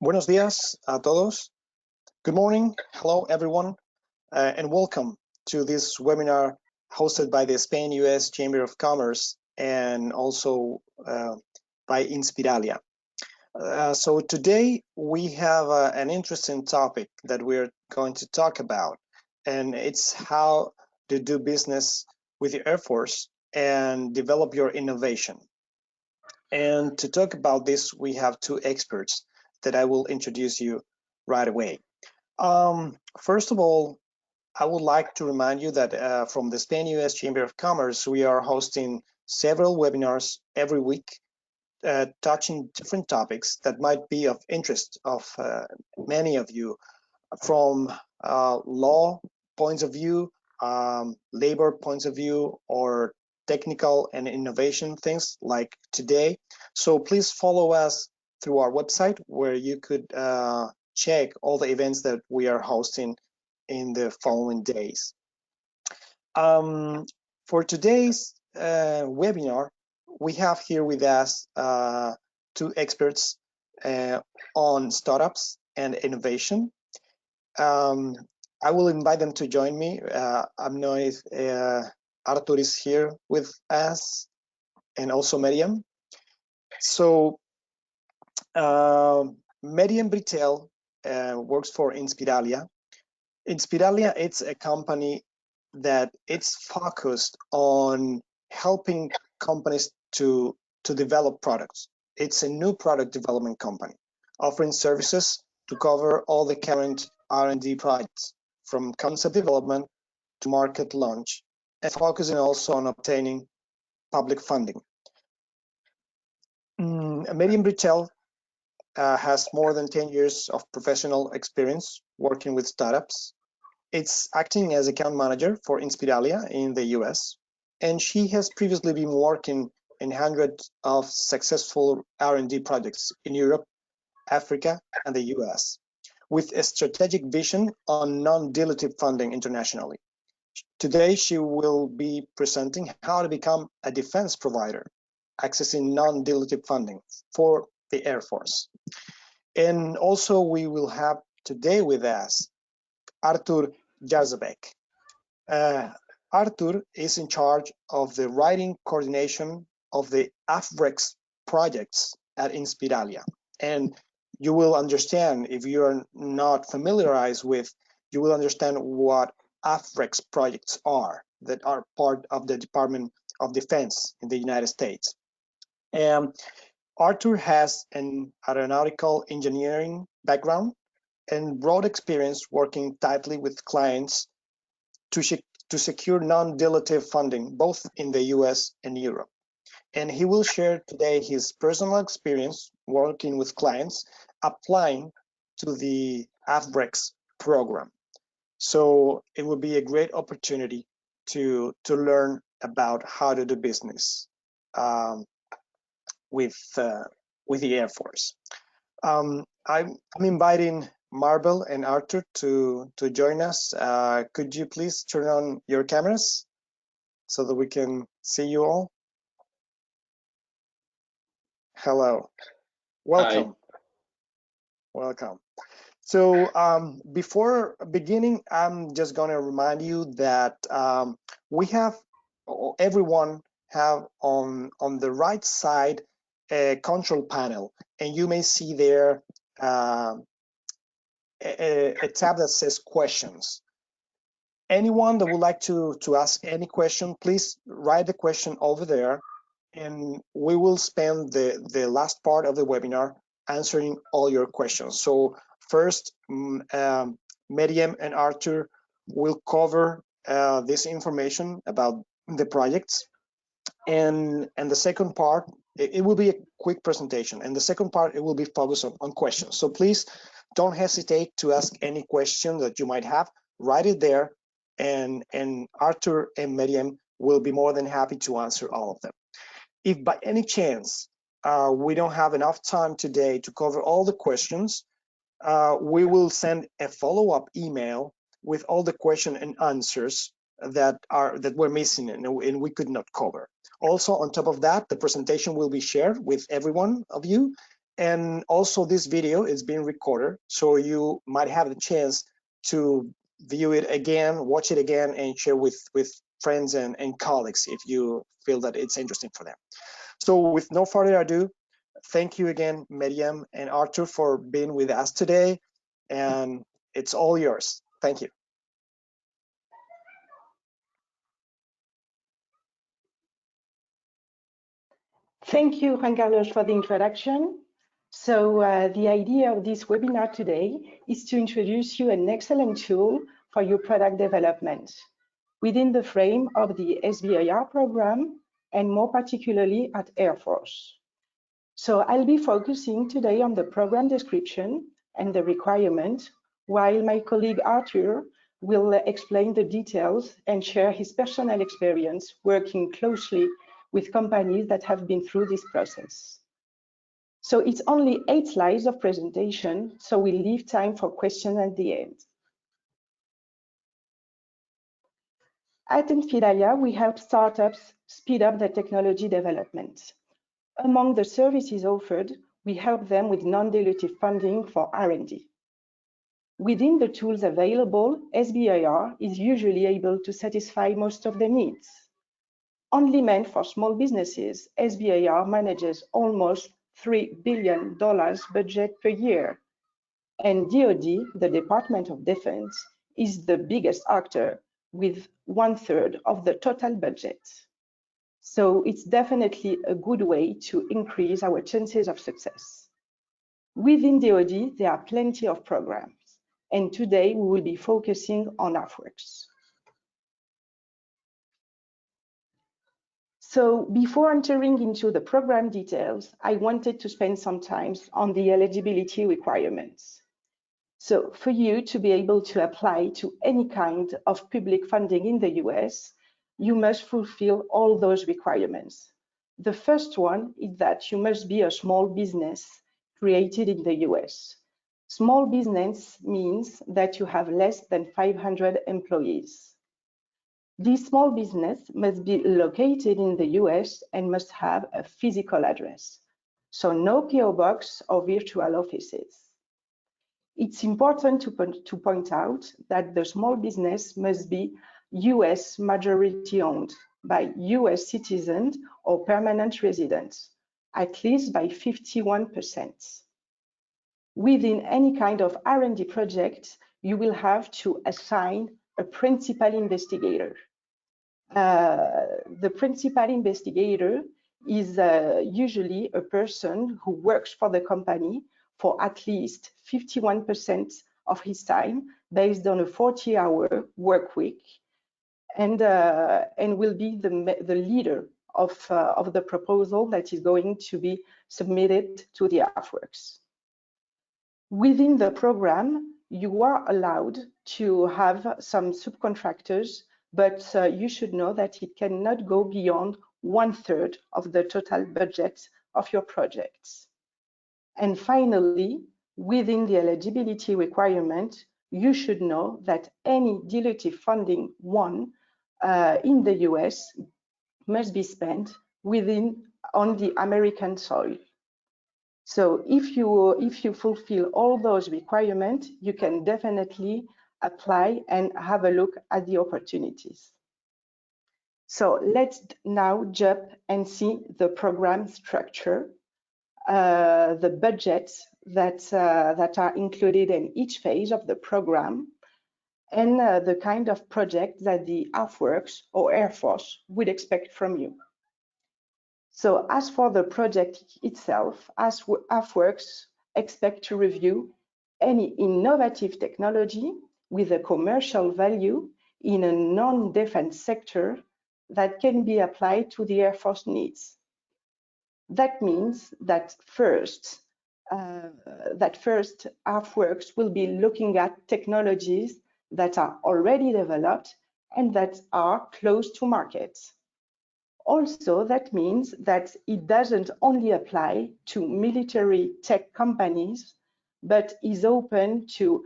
Buenos días a todos. Good morning. Hello, everyone, and welcome to this webinar hosted by the Spain-US Chamber of Commerce and also by Inspiralia. So today we have an interesting topic that we're going to talk about, and it's how to do business with the Air Force and develop your innovation. And to talk about this, we have two experts that I will introduce you right away. First of all, I would like to remind you that from the Spain-US Chamber of Commerce, we are hosting several webinars every week touching different topics that might be of interest of many of you, from law points of view, labor points of view, or technical and innovation things like today. So please follow us through our website, where you could check all the events that we are hosting in the following days. For today's webinar, we have here with us two experts on startups and innovation. I will invite them to join me. I know if Artur is here with us, and also Mériem. So Mériem Britel works for Inspiralia. Inspiralia, it's a company that it's focused on helping companies to develop products. It's a new product development company offering services to cover all the current R&D projects, from concept development to market launch, and focusing also on obtaining public funding. Mériem Britel has more than 10 years of professional experience working with startups. It's acting as account manager for Inspiralia in the US, and she has previously been working in hundreds of successful R&D projects in Europe, Africa, and the US, with a strategic vision on non-dilutive funding internationally. Today, she will be presenting how to become a defense provider, accessing non-dilutive funding for the Air Force. And also, we will have today with us Artur Jarzabek. Artur is in charge of the writing coordination of the AFREX projects at Inspiralia. And you will understand, if you are not familiarized with, you will understand what AFREX projects are that are part of the Department of Defense in the United States. Artur has an aeronautical engineering background and broad experience working tightly with clients to secure non-dilutive funding, both in the US and Europe. And he will share today his personal experience working with clients applying to the AFREX program. So it will be a great opportunity to learn about how to do business with the Air Force. I'm inviting Marble and Artur to join us. Could you please turn on your cameras so that we can see you all? Hello, welcome. Hi. Welcome. So before beginning, I'm just going to remind you that we have, everyone have on the right side a control panel, and you may see there a tab that says questions. Anyone that would like to ask any question, please write the question over there, and we will spend the last part of the webinar answering all your questions. So first, Mériem and Artur will cover this information about the projects, and the second part, it will be a quick presentation, and the second part, it will be focused on questions. So please don't hesitate to ask any question that you might have. Write it there, and Artur and Mériem will be more than happy to answer all of them. If by any chance we don't have enough time today to cover all the questions, we will send a follow-up email with all the questions and answers that we're missing and we could not cover. Also, on top of that, the presentation will be shared with every one of you, And also this video is being recorded, so you might have the chance to view it again, watch it again, and share with friends and colleagues if you feel that it's interesting for them. So with no further ado, thank you again, Mériem and Artur, for being with us today, and it's all yours. Thank you. Thank you, Juan Carlos, for the introduction. So the idea of this webinar today is to introduce you an excellent tool for your product development within the frame of the SBIR program, and more particularly at Air Force. So I'll be focusing today on the program description and the requirement, while my colleague Artur will explain the details and share his personal experience working closely with companies that have been through this process. So it's only 8 slides of presentation, so we'll leave time for questions at the end. At Inspiralia, we help startups speed up their technology development. Among the services offered, we help them with non-dilutive funding for R&D. Within the tools available, SBIR is usually able to satisfy most of the needs. Only meant for small businesses, SBIR manages almost $3 billion budget per year. And DoD, the Department of Defense, is the biggest actor with 1/3 of the total budget. So it's definitely a good way to increase our chances of success. Within DoD, there are plenty of programs, and today we will be focusing on AFWERX. So before entering into the program details, I wanted to spend some time on the eligibility requirements. So for you to be able to apply to any kind of public funding in the US, you must fulfill all those requirements. The first one is that you must be a small business created in the US. Small business means that you have less than 500 employees. This small business must be located in the US and must have a physical address, so no PO box or virtual offices. It's important to point out that the small business must be US majority owned by US citizens or permanent residents, at least by 51%. Within any kind of R&D project, you will have to assign a principal investigator. The principal investigator is usually a person who works for the company for at least 51% of his time based on a 40-hour work week, and will be the leader of the proposal that is going to be submitted to the AFWERX. Within the program, you are allowed to have some subcontractors, but you should know that it cannot go beyond 1/3 of the total budget of your projects. And finally, within the eligibility requirement, you should know that any dilutive funding won in the US must be spent on the American soil. So if you fulfill all those requirements, you can definitely apply and have a look at the opportunities. So let's now jump and see the program structure, the budgets that are included in each phase of the program, and the kind of project that the AFWERX or Air Force would expect from you. So as for the project itself, AFWERX expect to review any innovative technology with a commercial value in a non-defense sector that can be applied to the Air Force needs. That means that first AFWERX will be looking at technologies that are already developed and that are close to market. Also, that means that it doesn't only apply to military tech companies, but is open to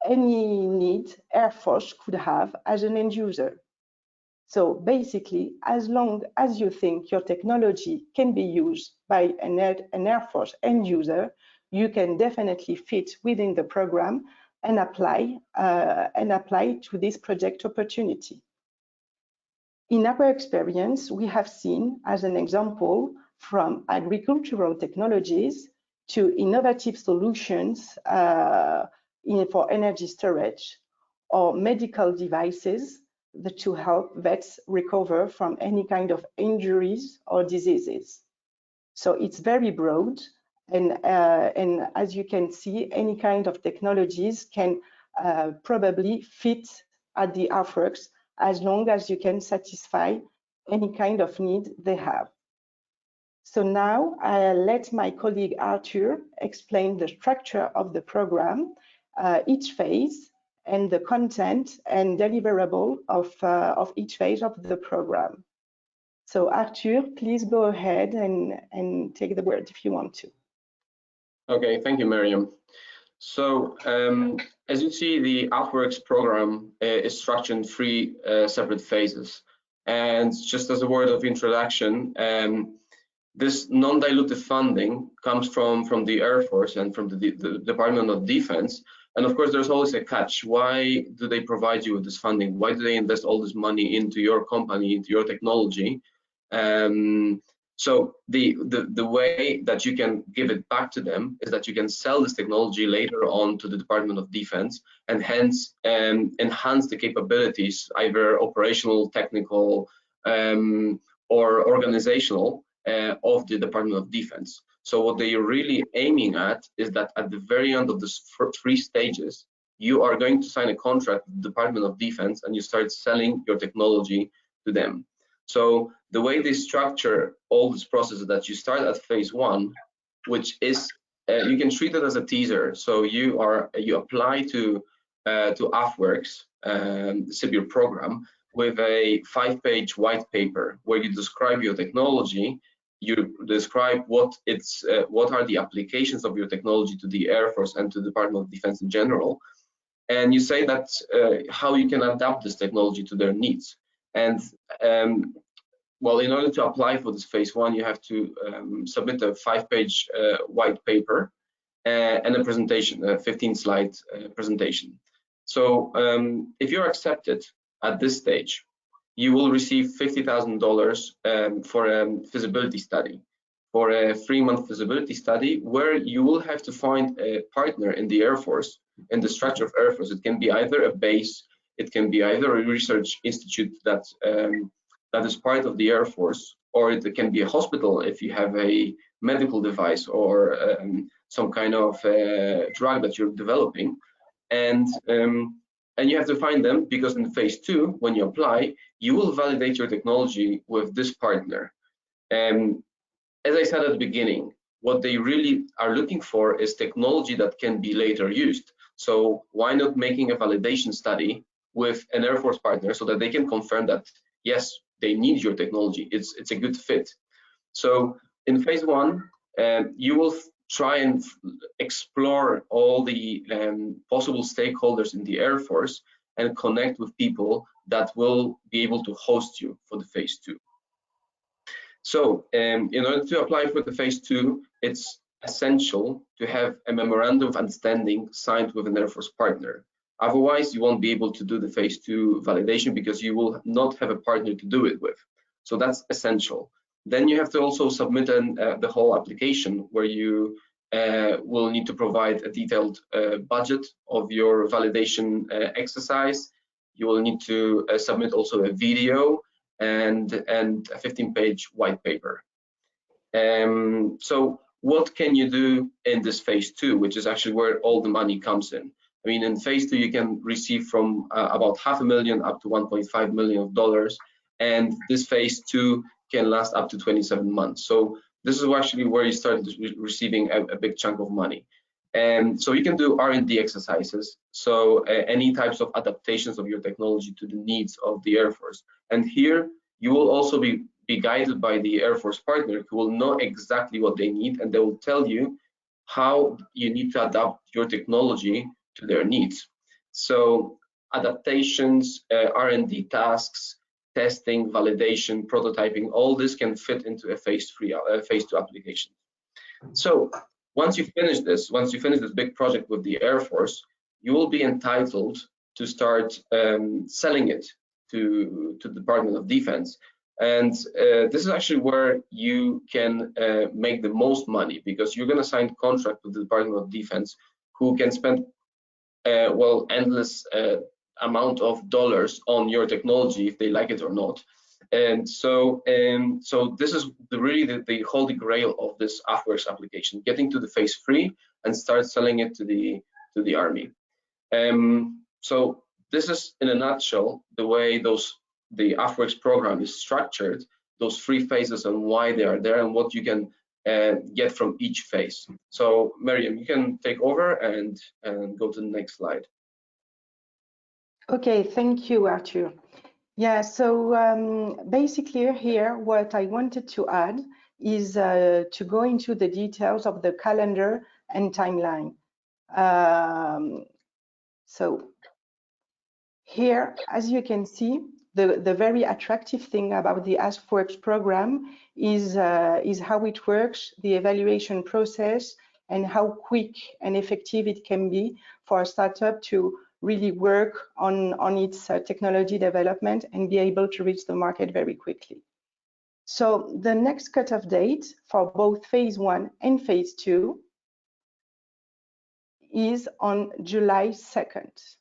any need Air Force could have as an end user. So basically, as long as you think your technology can be used by an Air Force end user, you can definitely fit within the program and apply to this project opportunity. In our experience, we have seen, as an example, from agricultural technologies to innovative solutions for energy storage or medical devices to help vets recover from any kind of injuries or diseases. So it's very broad, and as you can see, any kind of technologies can probably fit at the Artworks as long as you can satisfy any kind of need they have. So now I'll let my colleague Artur explain the structure of the program, each phase, and the content and deliverable of each phase of the program. So Artur, please go ahead and take the word if you want to. Okay, thank you, Mériem. So as you see, the Artworks program is structured in three separate phases. And just as a word of introduction, this non-dilutive funding comes from the Air Force and from the Department of Defense. And of course, there's always a catch. Why do they provide you with this funding? Why do they invest all this money into your company, into your technology? So the way that you can give it back to them is that you can sell this technology later on to the Department of Defense, and hence enhance the capabilities, either operational, technical, or organizational, of the Department of Defense. So what they are really aiming at is that at the very end of this three stages, you are going to sign a contract with the Department of Defense and you start selling your technology to them. So the way they structure all this process is that you start at phase one, which is you can treat it as a teaser. So you apply to Artworks, the Sibiu program, with a 5-page white paper where you describe your technology. You describe what are the applications of your technology to the Air Force and to the Department of Defense in general, and you say that how you can adapt this technology to their needs. And well, in order to apply for this phase one, you have to submit a 5-page white paper and a presentation, a 15-slide presentation. So if you're accepted at this stage, you will receive $50,000 for a feasibility study, for a 3-month feasibility study, where you will have to find a partner in the Air Force, in the structure of Air Force. It can be either a base, it can be either a research institute that is part of the Air Force, or it can be a hospital if you have a medical device or some kind of drug that you're developing. And you have to find them, because in phase two, when you apply, you will validate your technology with this partner. As I said at the beginning, what they really are looking for is technology that can be later used. So why not making a validation study with an Air Force partner so that they can confirm that, yes, they need your technology, it's a good fit. So in phase one, you will try and explore all the possible stakeholders in the Air Force and connect with people that will be able to host you for the phase two. So in order to apply for the phase two, it's essential to have a memorandum of understanding signed with an Air Force partner. Otherwise, you won't be able to do the phase two validation because you will not have a partner to do it with. So that's essential. Then you have to also submit the whole application, where you will need to provide a detailed budget of your validation exercise. You will need to submit also a video and a 15-page white paper. So what can you do in this phase two, which is actually where all the money comes in? I mean, in phase two, you can receive from about $500,000 up to $1.5 million, and this phase two can last up to 27 months. So this is actually where you start receiving a big chunk of money. And so you can do R&D exercises, so any types of adaptations of your technology to the needs of the Air Force. And here you will also be guided by the Air Force partner, who will know exactly what they need, and they will tell you how you need to adapt your technology to their needs. So adaptations, R&D tasks, testing, validation, prototyping, all this can fit into a phase 2 application. So once you finish this big project with the Air Force, you will be entitled to start selling it to the Department of Defense. And this is actually where you can make the most money, because you're going to sign a contract with the Department of Defense, who can spend well, endless amount of dollars on your technology if they like it or not. And so this is really the holy grail of this AFWERX application, getting to the phase 3 and start selling it to the army. So this is in a nutshell the way the AFWERX program is structured, those 3 phases and why they are there and what you can get from each phase. So Mériem, you can take over and go to the next slide. Okay, thank you, Artur. Yeah, so basically here, what I wanted to add is to go into the details of the calendar and timeline. So here, as you can see, the very attractive thing about the AFWERX program is how it works, the evaluation process, and how quick and effective it can be for a startup to really work on its technology development and be able to reach the market very quickly. So the next cutoff date for both phase 1 and phase 2 is on July 2nd.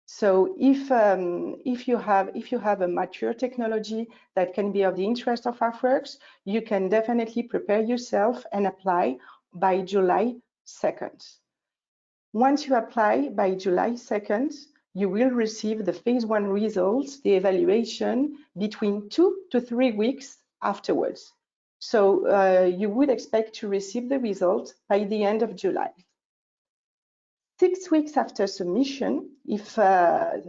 So if you have a mature technology that can be of the interest of AFWERX, you can definitely prepare yourself and apply by July 2nd. Once you apply by July 2nd, you will receive the phase 1 results, the evaluation, between 2 to 3 weeks afterwards. So you would expect to receive the results by the end of July. 6 weeks after submission, if the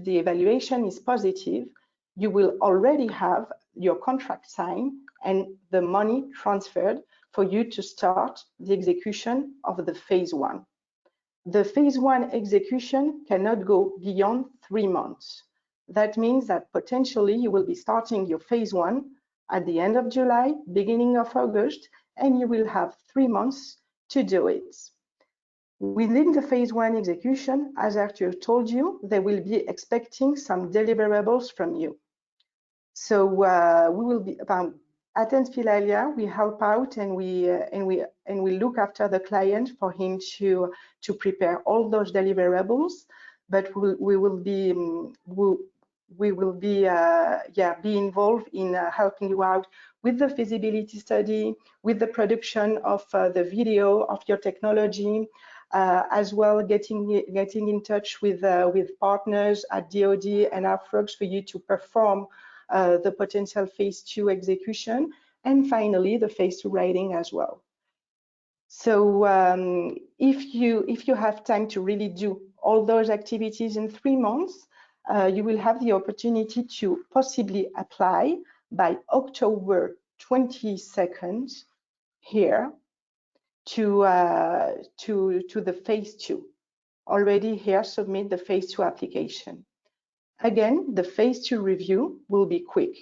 evaluation is positive, you will already have your contract signed and the money transferred for you to start the execution of the phase 1. The phase 1 execution cannot go beyond 3 months. That means that potentially you will be starting your phase 1 at the end of July, beginning of August, and you will have 3 months to do it. Within the phase 1 execution, as Artur told you, they will be expecting some deliverables from you. So we will be at Inspiralia, we help out and we look after the client for him to prepare all those deliverables. But we will be be involved in helping you out with the feasibility study, with the production of the video of your technology, as well getting in touch with partners at DoD and AFWERX for you to perform the potential phase 2 execution, and finally the phase 2 writing as well. So if you have time to really do all those activities in 3 months, you will have the opportunity to possibly apply by October 22nd here to the phase 2. Already here, submit the phase 2 application. Again, the phase 2 review will be quick,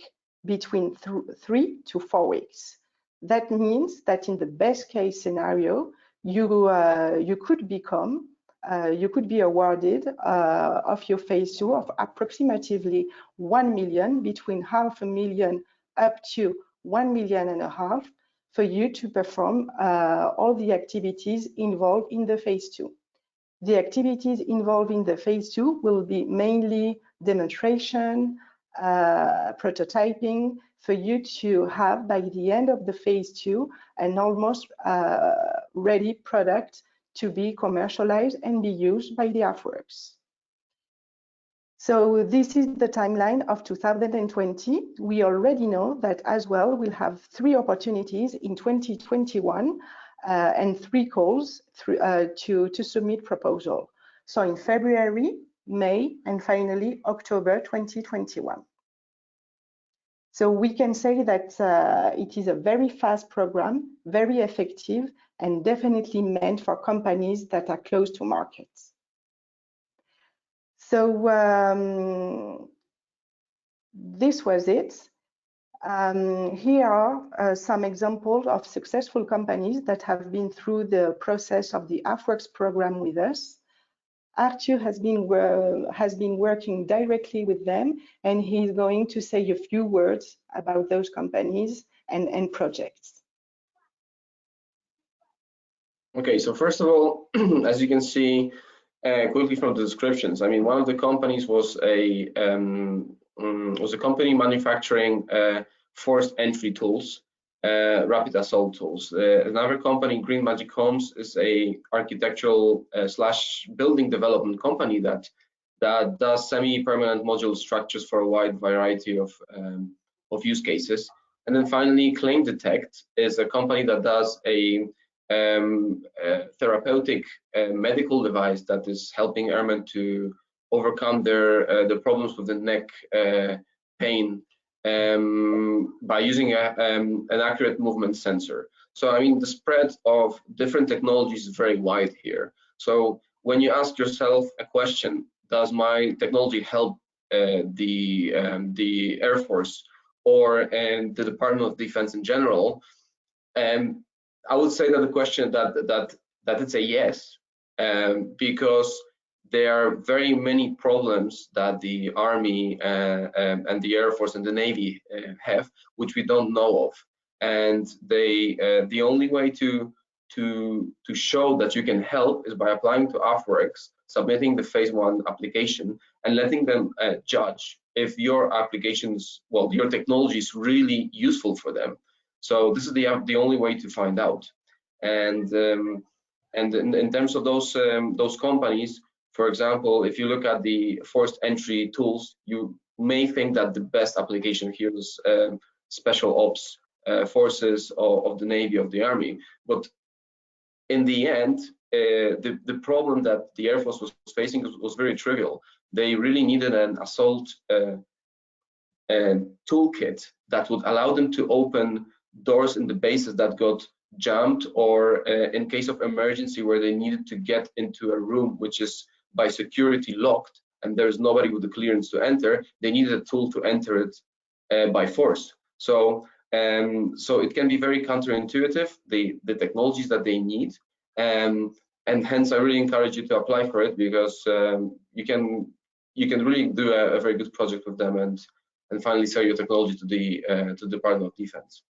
between 3 to 4 weeks. That means that in the best case scenario, you could be awarded of your phase 2 of approximately 1 million, between $500,000 up to 1.5 million, for you to perform all the activities involved in the phase 2. The activities involved in the phase 2 will be mainly demonstration, prototyping, for you to have by the end of the phase 2 an almost ready product to be commercialized and be used by the AFWERX. So this is the timeline of 2020. We already know that as well we'll have 3 opportunities in 2021 and 3 calls to submit proposal. So in February, May, and finally October 2021. So we can say that it is a very fast program, very effective, and definitely meant for companies that are close to markets. So this was it. Here are some examples of successful companies that have been through the process of the AFWorks program with us. Artur has been working directly with them, and he's going to say a few words about those companies and projects. Okay, so first of all, as you can see quickly from the descriptions, I mean, one of the companies was a company manufacturing forced entry tools, rapid assault tools. Another company, Green Magic Homes, is a architectural slash building development company that does semi-permanent module structures for a wide variety of use cases. And then finally, Claim Detect is a company that does a therapeutic medical device that is helping airmen to overcome the problems with the neck pain by using an accurate movement sensor. So I mean, the spread of different technologies is very wide here. So when you ask yourself a question, does my technology help the Air Force or the Department of Defense in general? I would say that the question that it's a yes, because there are very many problems that the Army and the Air Force and the Navy have, which we don't know of, and the only way to show that you can help is by applying to AFWorks, submitting the phase 1 application, and letting them judge if your applications, well, your technology is really useful for them. So this is the only way to find out. And in terms of those companies, for example, if you look at the forced entry tools, you may think that the best application here is special ops forces of the Navy, of the Army. But in the end, the problem that the Air Force was facing was very trivial. They really needed an assault toolkit that would allow them to open doors in the bases that got jammed, or in case of emergency where they needed to get into a room which is by security locked and there's nobody with the clearance to enter, they needed a tool to enter it by force. So it can be very counterintuitive, the technologies that they need, and hence I really encourage you to apply for it, because you can really do a very good project with them and finally sell your technology to the Department of Defense.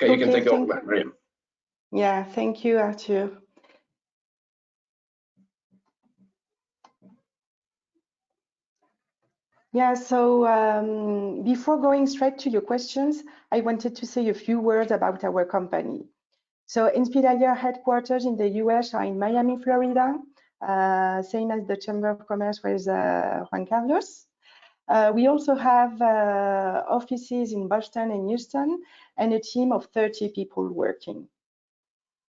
Okay, you can take over, Mériem. Yeah, thank you, Artur. Yeah, so before going straight to your questions, I wanted to say a few words about our company. So Inspiralia headquarters in the US are in Miami, Florida, same as the Chamber of Commerce with Juan Carlos. We also have offices in Boston and Houston, and a team of 30 people working.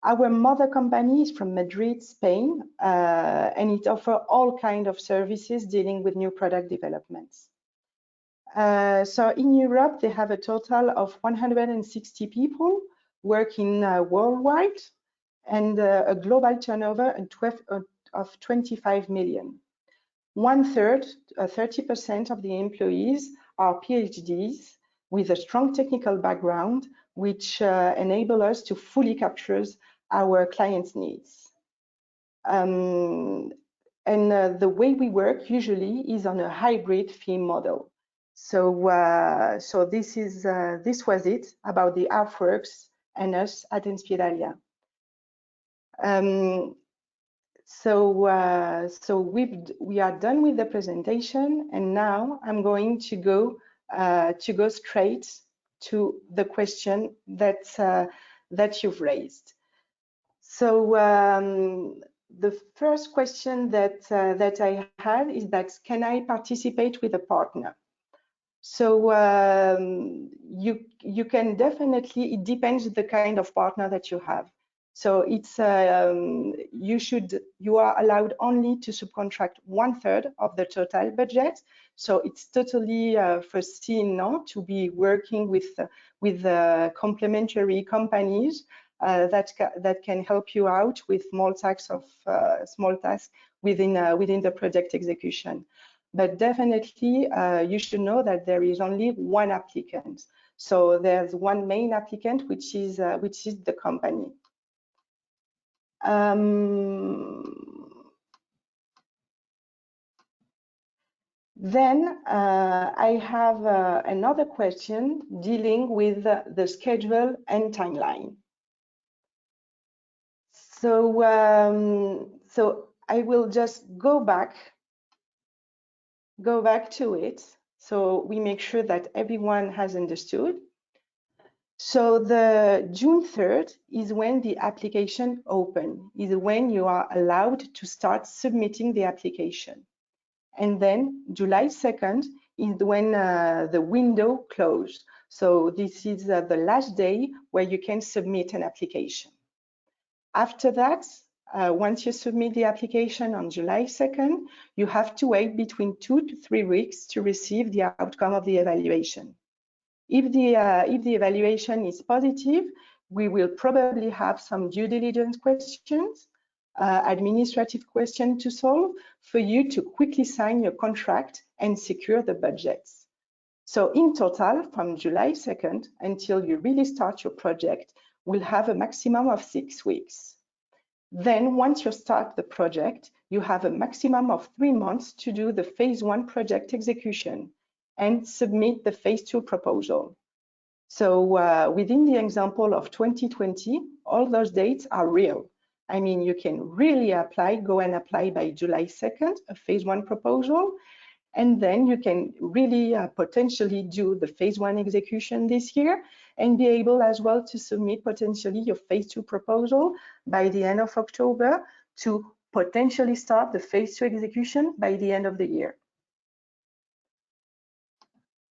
Our mother company is from Madrid, Spain, and it offers all kinds of services dealing with new product developments. So in Europe, they have a total of 160 people working worldwide, and a global turnover of 25 million. 1/3, 30% of the employees are PhDs with a strong technical background, which enable us to fully capture our clients' needs. And the way we work usually is on a hybrid fee model. So this was it about the AFWorks and us at Inspiralia. So we are done with the presentation, and now I'm going to go straight to the question that you've raised. So the first question that I had is that, can I participate with a partner? So you can definitely, it depends the kind of partner that you have. So it's you are allowed only to subcontract 1/3 of the total budget. So it's totally foreseen now to be working with complementary companies that can help you out with small tasks within the project execution. But definitely, you should know that there is only one applicant. So there's one main applicant, which is the company. Then I have another question dealing with the schedule and timeline. So, so I will just go back to it, so we make sure that everyone has understood. So the June 3rd is when the application open, is when you are allowed to start submitting the application. And then July 2nd is when the window closed. So this is the last day where you can submit an application. After that, once you submit the application on July 2nd, you have to wait between 2 to 3 weeks to receive the outcome of the evaluation. If the evaluation is positive, we will probably have some due diligence questions, administrative questions to solve for you to quickly sign your contract and secure the budgets. So in total, from July 2nd until you really start your project, we'll have a maximum of 6 weeks. Then once you start the project, you have a maximum of 3 months to do the phase 1 project execution and submit the phase 2 proposal. So within the example of 2020, all those dates are real. I mean, you can really go and apply by July 2nd, a phase 1 proposal, and then you can really potentially do the phase 1 execution this year and be able as well to submit potentially your phase 2 proposal by the end of October to potentially start the phase 2 execution by the end of the year.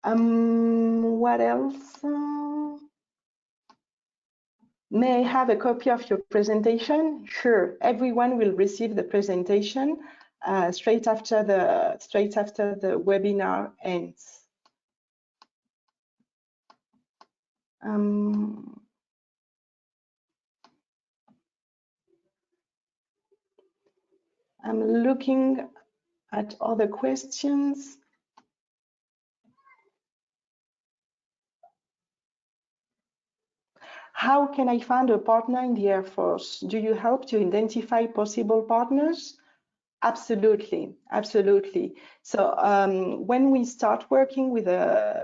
What else? May I have a copy of your presentation? Sure, everyone will receive the presentation straight after the webinar ends. I'm looking at other questions. How can I find a partner in the Air Force? Do you help to identify possible partners? Absolutely, absolutely. So when we start working with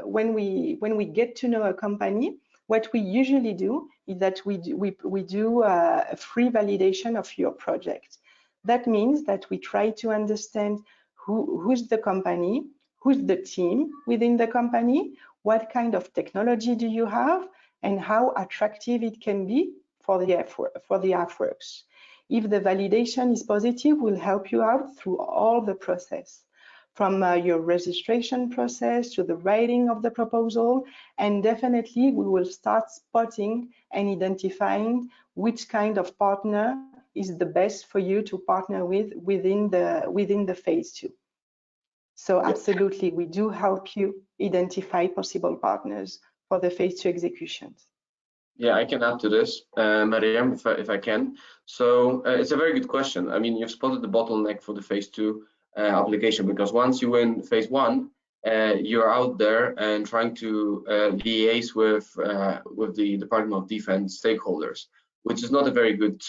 when we get to know a company, what we usually do is that we do a free validation of your project. That means that we try to understand who's the company, who's the team within the company, what kind of technology do you have, and how attractive it can be for the AFWorks. If the validation is positive, we'll help you out through all the process, from your registration process to the writing of the proposal, and definitely we will start spotting and identifying which kind of partner is the best for you to partner with within the phase 2. So absolutely, we do help you identify possible partners for the phase 2 executions. Yeah, I can add to this, Mériem, if I can. So it's a very good question. I mean, you've spotted the bottleneck for the phase 2 application, because once you win phase 1, you're out there and trying to liaise with the Department of Defense stakeholders, which is not a very good,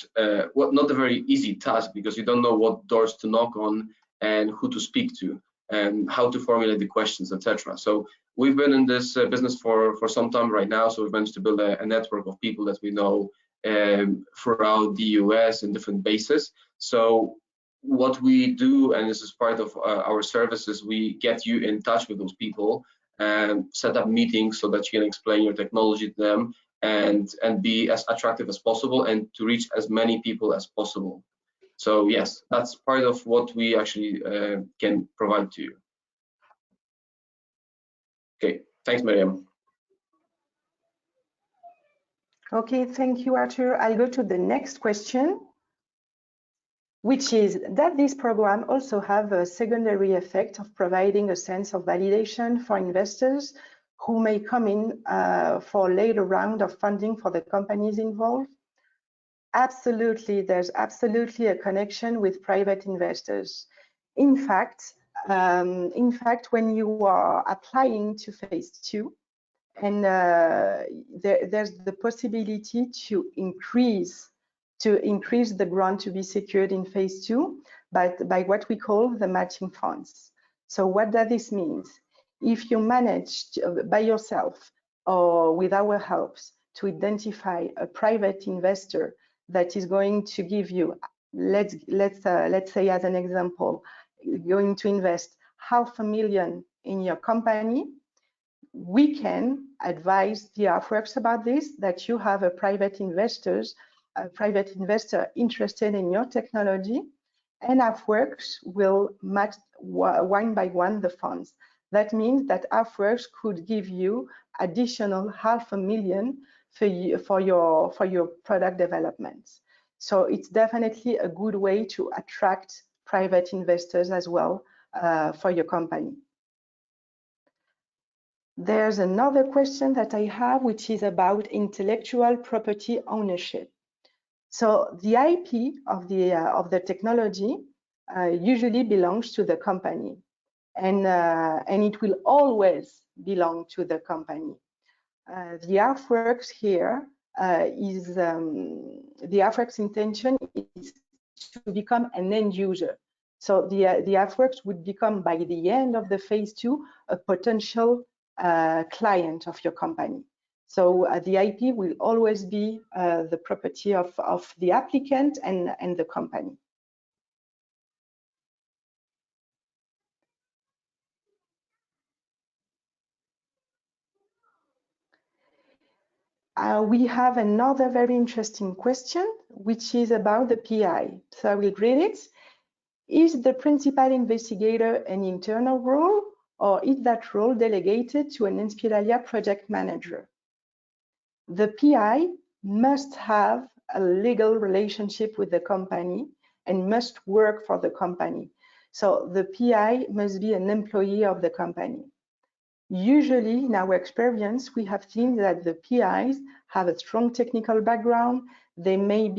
not a very easy task, because you don't know what doors to knock on and who to speak to and how to formulate the questions, etc. So we've been in this business for some time right now, so we've managed to build a network of people that we know throughout the US in different bases. So what we do, and this is part of our services, we get you in touch with those people and set up meetings so that you can explain your technology to them and be as attractive as possible and to reach as many people as possible. So yes, that's part of what we actually can provide to you. Okay, thanks, Mériem. Okay, thank you, Artur. I'll go to the next question, which is, does this program also have a secondary effect of providing a sense of validation for investors who may come in for a later round of funding for the companies involved? Absolutely, there's absolutely a connection with private investors. In fact, when you are applying to phase 2, and there's the possibility to increase the grant to be secured in phase 2 by what we call the matching funds. So what does this mean? If you manage to, by yourself or with our helps to identify a private investor that is going to give you, let's say as an example, going to invest $500,000 in your company, we can advise the Artworks about this, that you have a private investor interested in your technology, and Artworks will match one by one the funds. That means that Artworks could give you additional $500,000 for your product development. So it's definitely a good way to attract private investors as well for your company. There's another question that I have, which is about intellectual property ownership. So the IP of the technology usually belongs to the company, and it will always belong to the company. The Artworks here the Artworks intention is to become an end user. So the Artworks would become, by the end of the phase 2, a potential client of your company. So the IP will always be the property of the applicant and the company. We have another very interesting question, which is about the PI. So I will read it. Is the principal investigator an internal role, or is that role delegated to an Inspiralia project manager? The PI must have a legal relationship with the company and must work for the company. So the PI must be an employee of the company. Usually, in our experience, we have seen that the PIs have a strong technical background. They may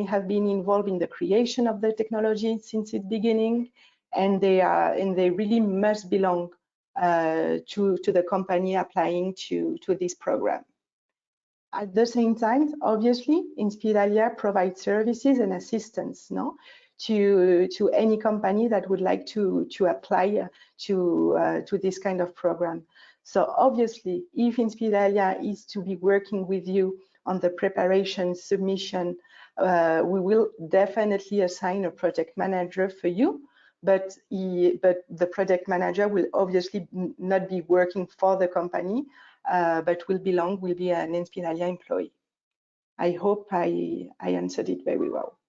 have been involved in the creation of the technology since its beginning, and they really must belong to the company applying to this program. At the same time, obviously, Inspiralia provides services and assistance, to any company that would like to apply to this kind of program. So obviously, if Inspiralia is to be working with you on the preparation, submission, we will definitely assign a project manager for you, but the project manager will obviously not be working for the company, but will be an Inspiralia employee. I hope I answered it very well.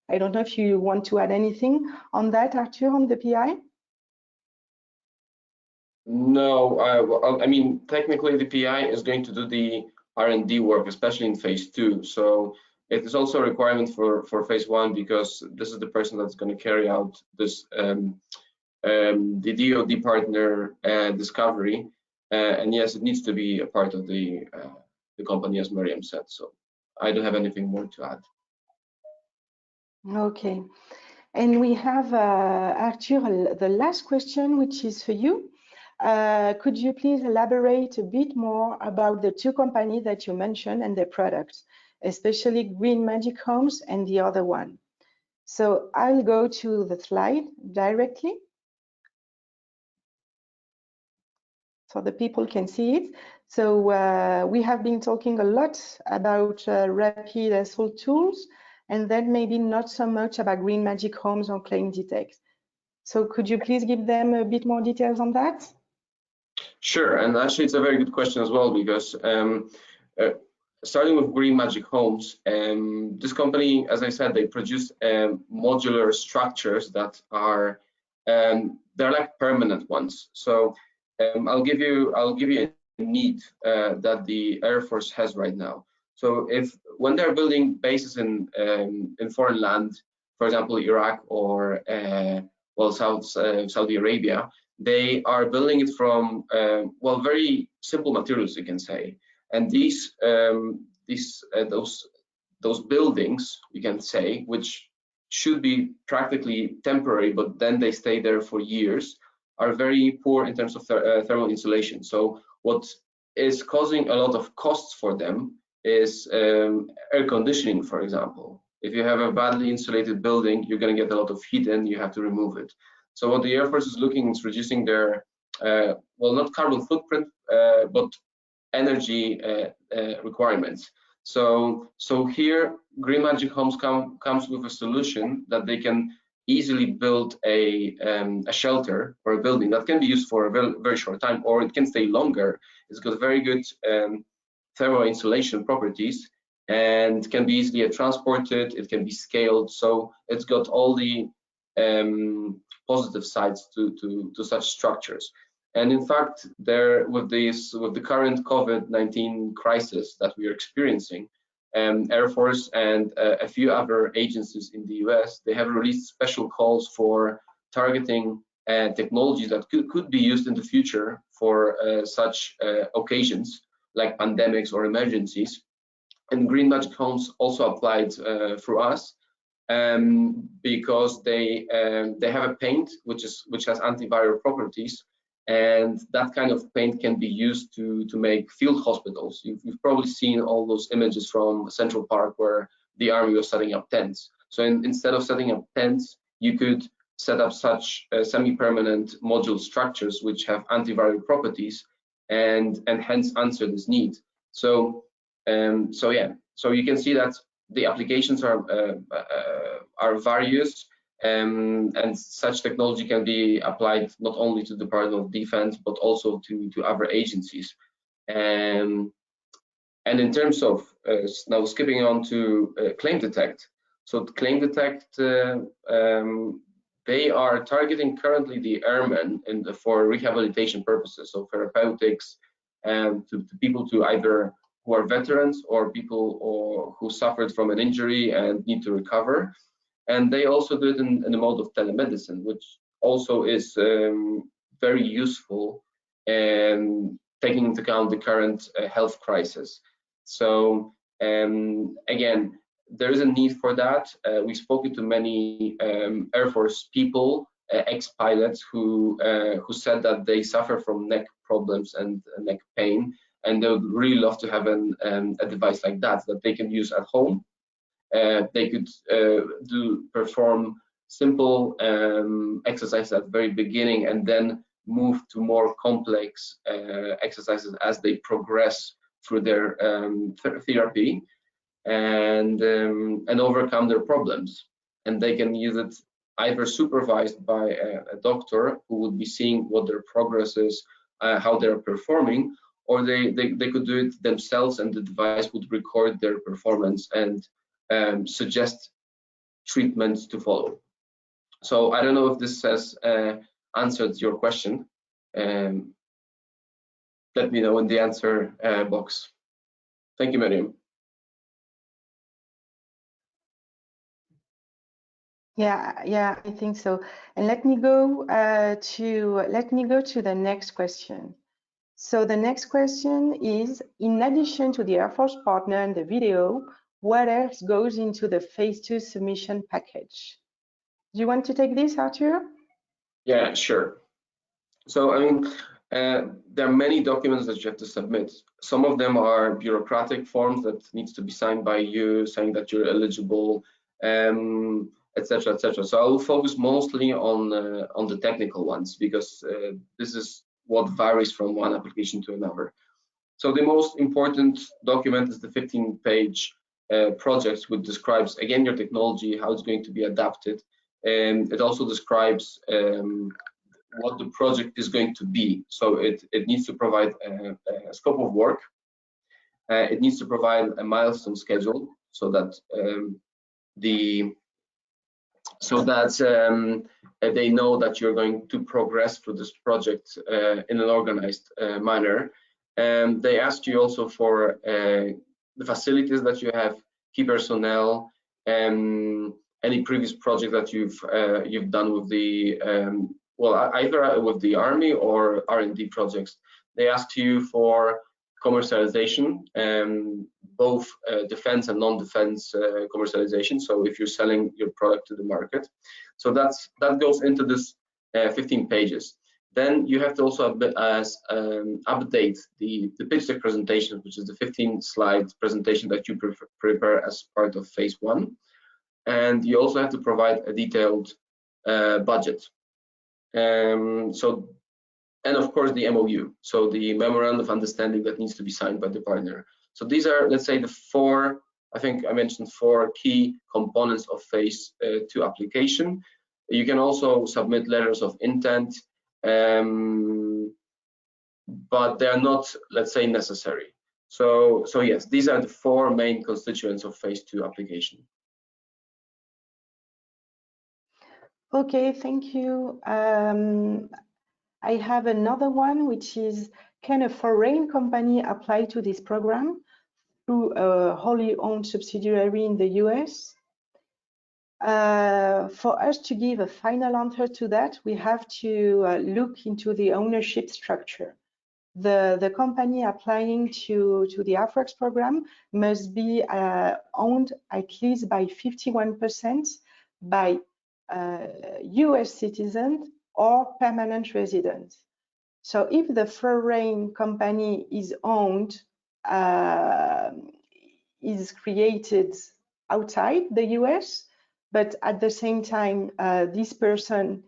I don't know if you want to add anything on that, Artur, on the PI? No, I mean, technically the PI is going to do the R&D work, especially in phase 2. So it is also a requirement for phase 1, because this is the person that's going to carry out this the DoD partner discovery. And yes, it needs to be a part of the company, as Mériem said. So I don't have anything more to add. Okay, and we have Artur, the last question, which is for you. Could you please elaborate a bit more about the two companies that you mentioned and their products, especially Green Magic Homes and the other one? So I'll go to the slide directly, so the people can see it. So we have been talking a lot about rapid assault tools, and then maybe not so much about Green Magic Homes or Claim Detect. So could you please give them a bit more details on that? Sure, and actually it's a very good question as well, because starting with Green Magic Homes, this company, as I said, they produce modular structures that are they're like permanent ones. So I'll give you a need that the Air Force has right now. So when they're building bases in foreign land, for example Iraq or Saudi Arabia, they are building it from very simple materials, you can say. And those those buildings, you can say, which should be practically temporary, but then they stay there for years, are very poor in terms of thermal insulation. So what is causing a lot of costs for them is air conditioning, for example. If you have a badly insulated building, you're going to get a lot of heat and you have to remove it. So what the Air Force is looking is reducing their, well, not carbon footprint, but energy requirements. So here, Green Magic Homes comes with a solution that they can easily build a shelter or a building that can be used for a very, very short time, or it can stay longer. It's got very good thermal insulation properties and can be easily transported. It can be scaled, so it's got all the positive sides to such structures. And in fact, with the current COVID-19 crisis that we are experiencing, Air Force and a few other agencies in the US, they have released special calls for targeting technologies that could be used in the future for such occasions like pandemics or emergencies. And Green Magic Homes also applied through us because they have a paint which has antiviral properties. And that kind of paint can be used to make field hospitals. You've probably seen all those images from Central Park where the army was setting up tents. So instead of setting up tents, you could set up such semi-permanent module structures which have antiviral properties and hence answer this need. So yeah, so you can see that the applications are various. And such technology can be applied not only to the Department of Defense, but also to other agencies. And in terms of now skipping on to Claim Detect. So Claim Detect, they are targeting currently the airmen for rehabilitation purposes, so therapeutics, to people to either who are veterans or people who suffered from an injury and need to recover. And they also do it in the mode of telemedicine, which also is very useful and taking into account the current health crisis. So again, there is a need for that. We've spoken to many Air Force people, ex-pilots, who said that they suffer from neck problems and neck pain, and they would really love to have a device like that they can use at home. They could perform simple exercises at the very beginning and then move to more complex exercises as they progress through their therapy and overcome their problems. And they can use it either supervised by a doctor who would be seeing what their progress is, how they're performing, or they could do it themselves and the device would record their performance and suggest treatments to follow. So I don't know if this has answered your question. Let me know in the answer box. Thank you, Mériem. Yeah, I think so. And let me go to the next question. So the next question is, in addition to the Air Force partner and the video, what else goes into the phase 2 submission package? Do you want to take this, Artur? Yeah, sure. So I mean, there are many documents that you have to submit. Some of them are bureaucratic forms that needs to be signed by you, saying that you're eligible, etc., etc. So I will focus mostly on the technical ones because this is what varies from one application to another. So the most important document is the 15-page project, which describes again your technology, how it's going to be adapted, and it also describes what the project is going to be. So it needs to provide a scope of work. It needs to provide a milestone schedule so that they know that you're going to progress through this project in an organized manner. They ask you also for the facilities that you have, key personnel, any previous project that you've done with the well, either with the Army or R&D projects. They ask you for commercialization, both defense and non-defense commercialization. So if you're selling your product to the market, so that goes into this 15 pages. Then you have to also update the pitch deck presentation, which is the 15-slide presentation that you prepare as part of phase 1. And you also have to provide a detailed budget. And of course the MOU, so the memorandum of understanding that needs to be signed by the partner. So these are, let's say, the 4, I think I mentioned 4 key components of phase 2 application. You can also submit letters of intent, but they are not, let's say, necessary. So yes, these are the 4 main constituents of phase 2 application. Okay, thank you. I have another one, which is, can a foreign company apply to this program through a wholly owned subsidiary in the US? For us to give a final answer to that, we have to look into the ownership structure. The company applying to the AFWERX program must be owned at least by 51% by US citizens or permanent residents. So if the foreign company is owned, is created outside the US, but at the same time, this person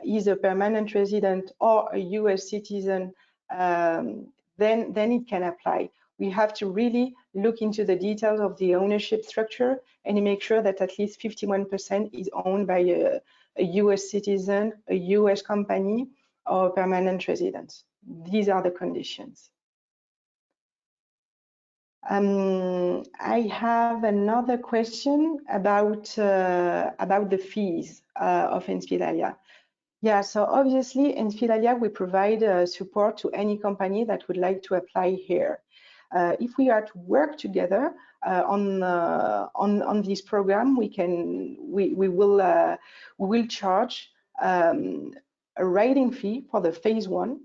is a permanent resident or a US citizen, then it can apply. We have to really look into the details of the ownership structure and make sure that at least 51% is owned by a US citizen, a US company, or permanent resident. These are the conditions. I have another question about the fees of Inspiralia. Yeah, so obviously Inspiralia, we provide support to any company that would like to apply here. If we are to work together on this program, we will charge a writing fee for the phase 1.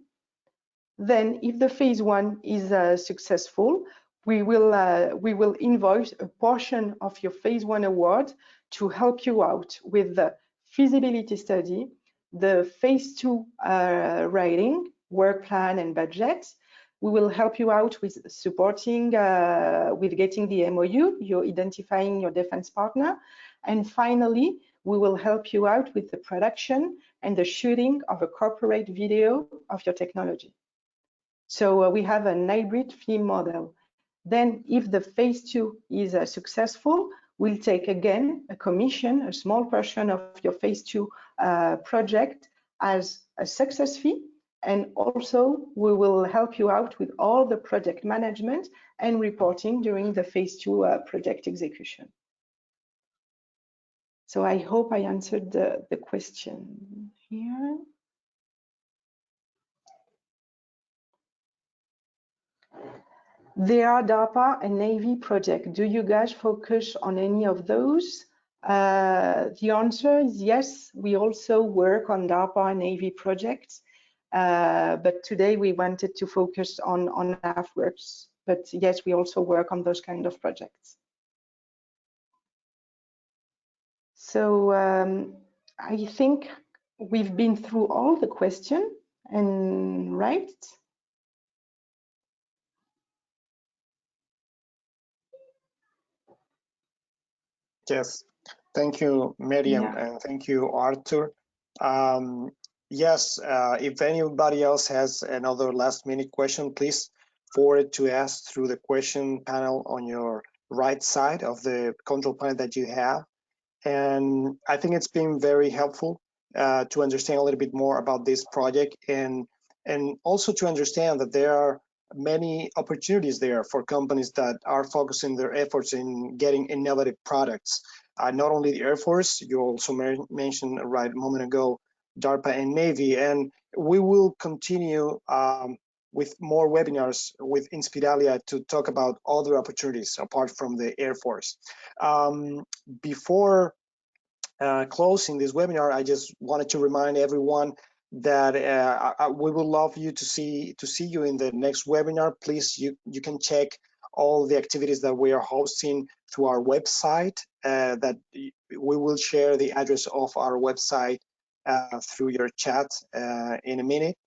Then, if the phase 1 is successful, we will invoice a portion of your phase 1 award to help you out with the feasibility study, the phase 2 writing, work plan and budget. We will help you out with supporting, with getting the MOU, you're identifying your defense partner. And finally, we will help you out with the production and the shooting of a corporate video of your technology. So we have a hybrid fee model. Then if the phase 2 is successful, we'll take again a commission, a small portion of your phase 2 project as a success fee. And also we will help you out with all the project management and reporting during the phase 2 project execution. So I hope I answered the question here. There are DARPA and Navy projects. Do you guys focus on any of those? The answer is yes. We also work on DARPA and Navy projects, but today we wanted to focus on AFWERX. But yes, we also work on those kind of projects. So I think we've been through all the questions, and right? Yes, thank you, Mériem, and thank you, Artur. Yes, if anybody else has another last-minute question, please forward it to us through the question panel on your right side of the control panel that you have. And I think it's been very helpful to understand a little bit more about this project, and also to understand that there are many opportunities there for companies that are focusing their efforts in getting innovative products. Not only the Air Force, you also mentioned right a moment ago, DARPA and Navy, and we will continue with more webinars with Inspiralia to talk about other opportunities apart from the Air Force. Before closing this webinar, I just wanted to remind everyone that we would love you to see you in the next webinar. Please, you can check all the activities that we are hosting through our website. That we will share the address of our website through your chat in a minute.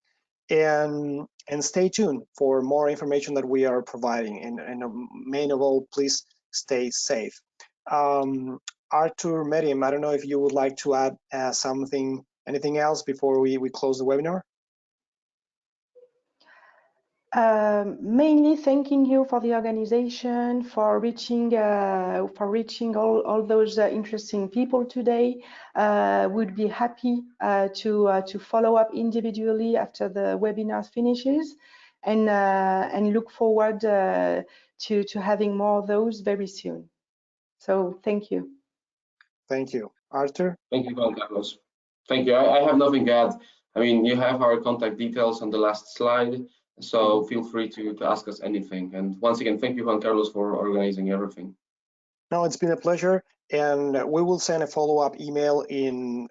And stay tuned for more information that we are providing. And main of all, please stay safe. Artur, Mériem, I don't know if you would like to add anything else before we close the webinar? Mainly thanking you for the organization, for reaching all those interesting people today. We'd be happy to follow up individually after the webinar finishes, and look forward to having more of those very soon. So thank you. Thank you. Artur? Thank you, Juan Carlos. Thank you. I have nothing to add. I mean, you have our contact details on the last slide, so feel free to ask us anything. And once again, thank you, Juan Carlos, for organizing everything. No, it's been a pleasure, and we will send a follow-up email in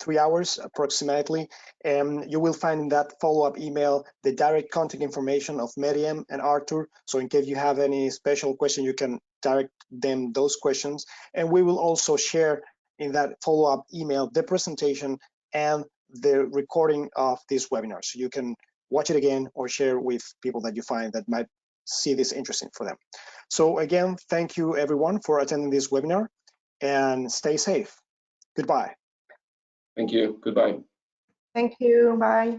3 hours approximately, and you will find in that follow-up email the direct contact information of Mériem and Artur. So in case you have any special question, you can direct them those questions, and we will also share in that follow-up email the presentation and the recording of this webinar, so you can watch it again or share with people that you find that might see this interesting for them. So again, thank you everyone for attending this webinar, and stay safe. Goodbye. Thank you. Goodbye. Thank you. Bye.